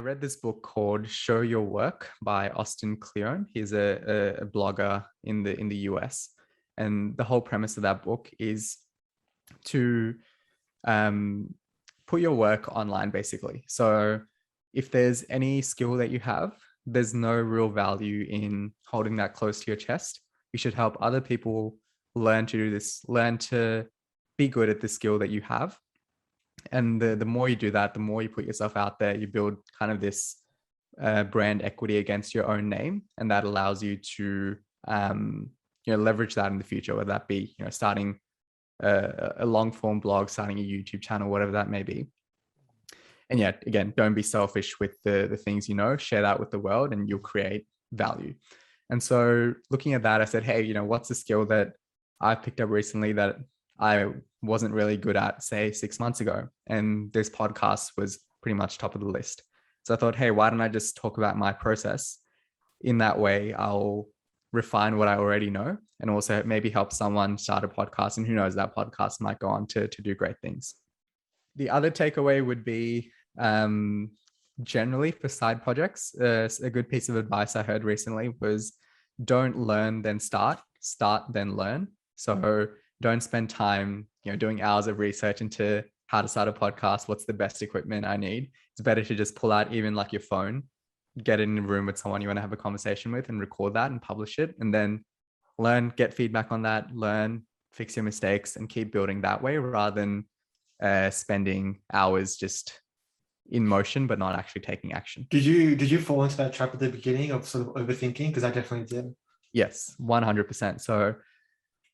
read this book called Show Your Work by Austin Kleon. He's a blogger in the US. And the whole premise of that book is to put your work online, basically. So if there's any skill that you have, there's no real value in holding that close to your chest. You should help other people learn to do this, learn to be good at the skill that you have. And the more you do that, the more you put yourself out there, you build kind of this brand equity against your own name. And that allows you to leverage that in the future, whether that be starting a long form blog, starting a YouTube channel, whatever that may be. And yet, again, don't be selfish with the things share that with the world and you'll create value. And so looking at that, I said, hey, what's a skill that I picked up recently that I wasn't really good at, say, 6 months ago? And this podcast was pretty much top of the list. So I thought, hey, why don't I just talk about my process? In that way, I'll refine what I already know and also maybe help someone start a podcast. And who knows, that podcast might go on to do great things. The other takeaway would be generally for side projects, a good piece of advice I heard recently was don't learn, then start, then learn. So don't spend time, doing hours of research into how to start a podcast. What's the best equipment I need? It's better to just pull out even like your phone, get in a room with someone you want to have a conversation with and record that and publish it. And then learn, get feedback on that, learn, fix your mistakes and keep building that way rather than spending hours just in motion, but not actually taking action. Did you fall into that trap at the beginning of sort of overthinking? Because I definitely did. Yes, 100%. So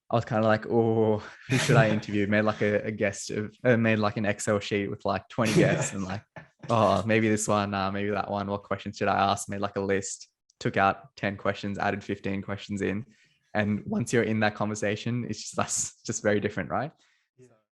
I was kind of like, oh, who should I interview? Made like a guest of, made like an Excel sheet with like 20 guests and like, oh, maybe this one, maybe that one. What questions should I ask? Made like a list, took out 10 questions, added 15 questions in. And once you're in that conversation, it's just very different, right?